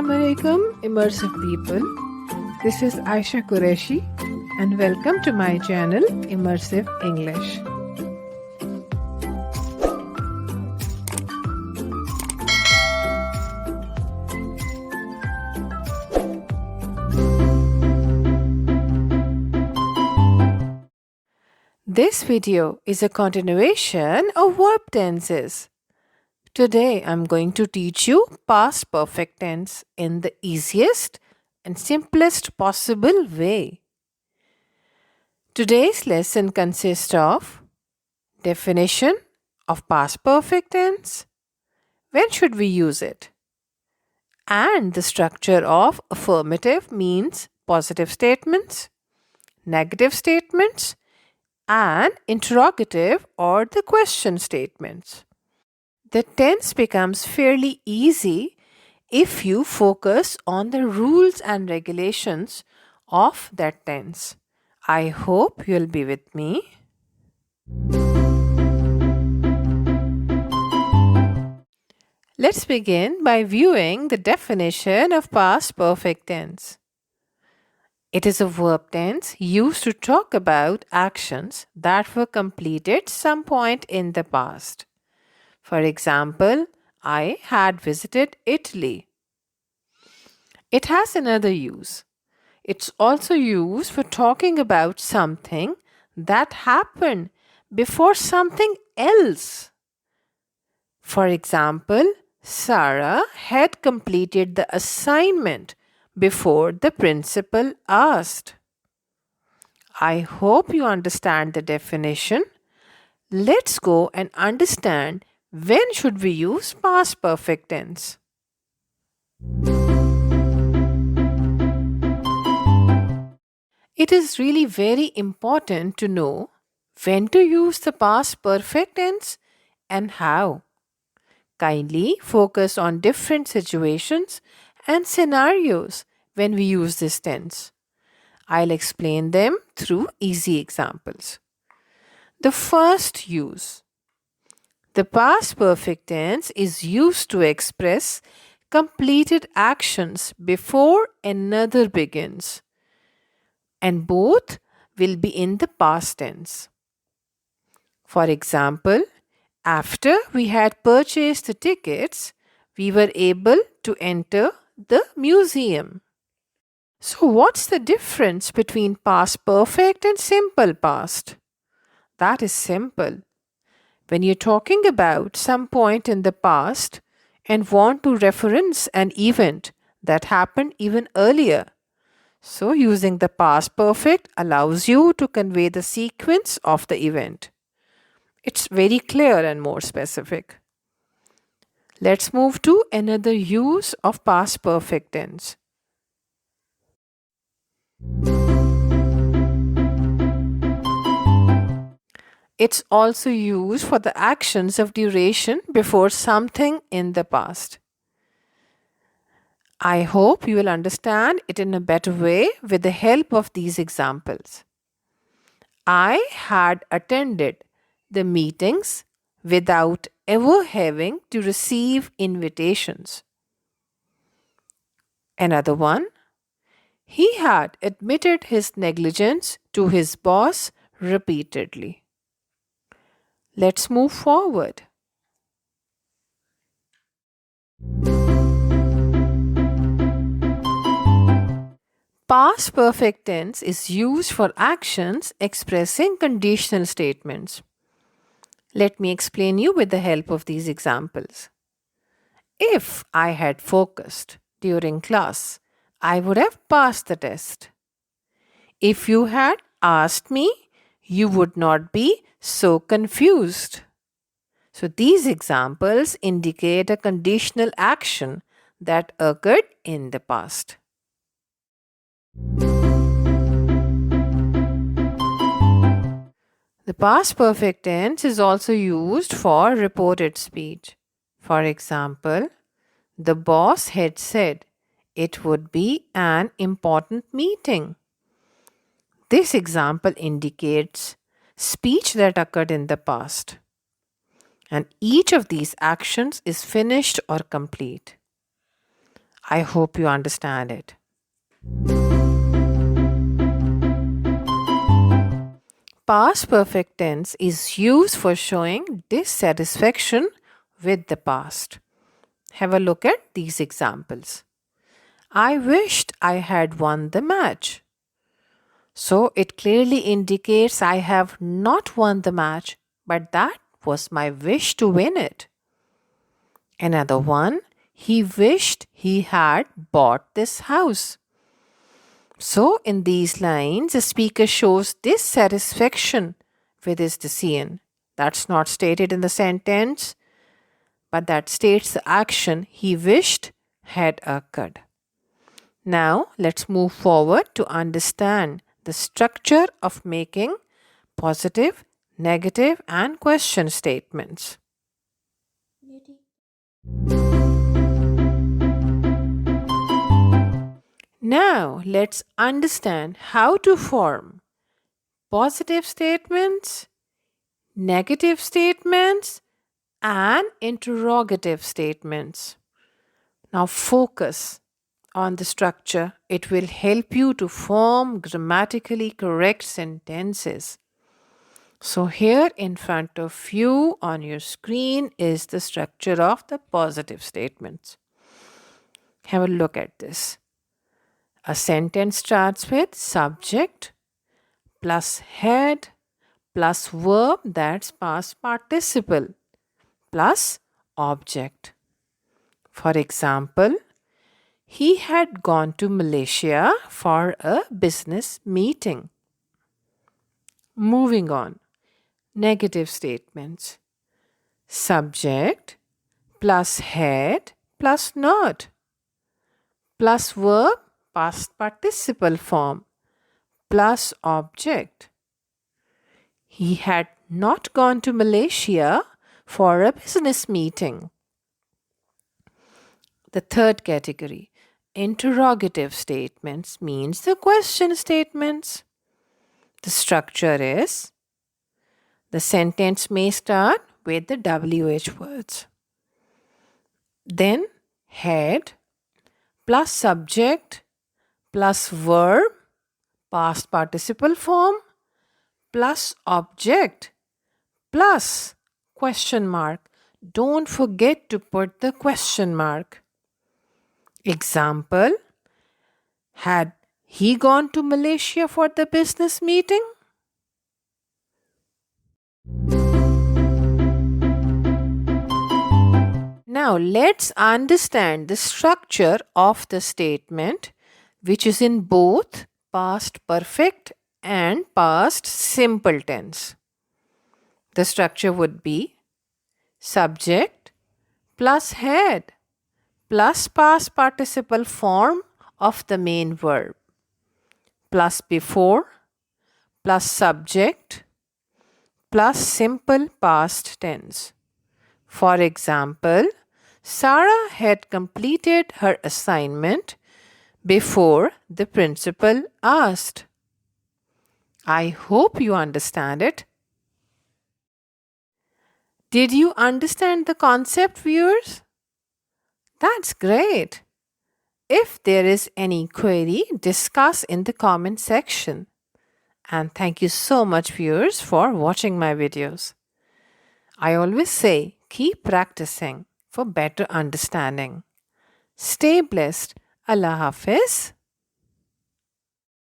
Assalamualaikum, immersive people. This is Aisha Qureshi, and welcome to my channel, Immersive English. This video is a continuation of verb tenses. Today I'm going to teach you past perfect tense in the easiest and simplest possible way. Today's lesson consists of definition of past perfect tense, when should we use it, and the structure of affirmative means positive statements, negative statements, and interrogative or the question statements. The tense becomes fairly easy if you focus on the rules and regulations of that tense. I hope you'll be with me. Let's begin by viewing the definition of past perfect tense. It is a verb tense used to talk about actions that were completed some point in the past. For example, I had visited Italy. It has another use. It's also used for talking about something that happened before something else. For example, Sara had completed the assignment before the principal asked. I hope you understand the definition. Let's go and understand when should we use past perfect tense. It is really very important to know when to use the past perfect tense and how. Kindly focus on different situations and scenarios when we use this tense. I'll explain them through easy examples. The first use. The past perfect tense is used to express completed actions before another begins, and both will be in the past tense. For example, after we had purchased the tickets, we were able to enter the museum. So, what's the difference between past perfect and simple past? That is simple. When you're talking about some point in the past and want to reference an event that happened even earlier, so using the past perfect allows you to convey the sequence of the event. It's very clear and more specific. Let's move to another use of past perfect tense. It's also used for the actions of duration before something in the past. I hope you will understand it in a better way with the help of these examples. I had attended the meetings without ever having to receive invitations. Another one, he had admitted his negligence to his boss repeatedly. Let's move forward. Past perfect tense is used for actions expressing conditional statements. Let me explain you with the help of these examples. If I had focused during class, I would have passed the test. If you had asked me, you would not be so confused. So these examples indicate a conditional action that occurred in the past. The past perfect tense is also used for reported speech. For example, the boss had said it would be an important meeting. This example indicates speech that occurred in the past, and each of these actions is finished or complete. I hope you understand it. Past perfect tense is used for showing dissatisfaction with the past. Have a look at these examples. I wished I had won the match. So it clearly indicates I have not won the match, but that was my wish to win it. Another one, he wished he had bought this house. So in these lines, the speaker shows dissatisfaction with his decision. That's not stated in the sentence, but that states the action he wished had occurred. Now let's move forward to understand the structure of making positive, negative, and question statements. Now let's understand how to form positive statements, negative statements, and interrogative statements. Now focus on the structure. It will help you to form grammatically correct sentences. So here in front of you on your screen is the structure of the positive statements. Have a look at this. A sentence starts with subject plus head plus verb, that's past participle, plus object. For example, he had gone to Malaysia for a business meeting. Moving on. Negative statements. Subject plus head plus not plus verb past participle form plus object. He had not gone to Malaysia for a business meeting. The third category, interrogative statements, means the question statements. The structure is the sentence may start with the WH words. Then head plus subject plus verb, past participle form, plus object, plus question mark. Don't forget to put the question mark. Example, had he gone to Malaysia for the business meeting? Now let's understand the structure of the statement, which is in both past perfect and past simple tense. The structure would be subject plus head plus past participle form of the main verb plus before plus subject plus simple past tense. For example, Sara had completed her assignment before the principal asked. I hope you understand it. Did you understand the concept, viewers? That's great. If there is any query, discuss in the comment section. And thank you so much, viewers, for watching my videos. I always say, keep practicing for better understanding. Stay blessed. Allah Hafiz.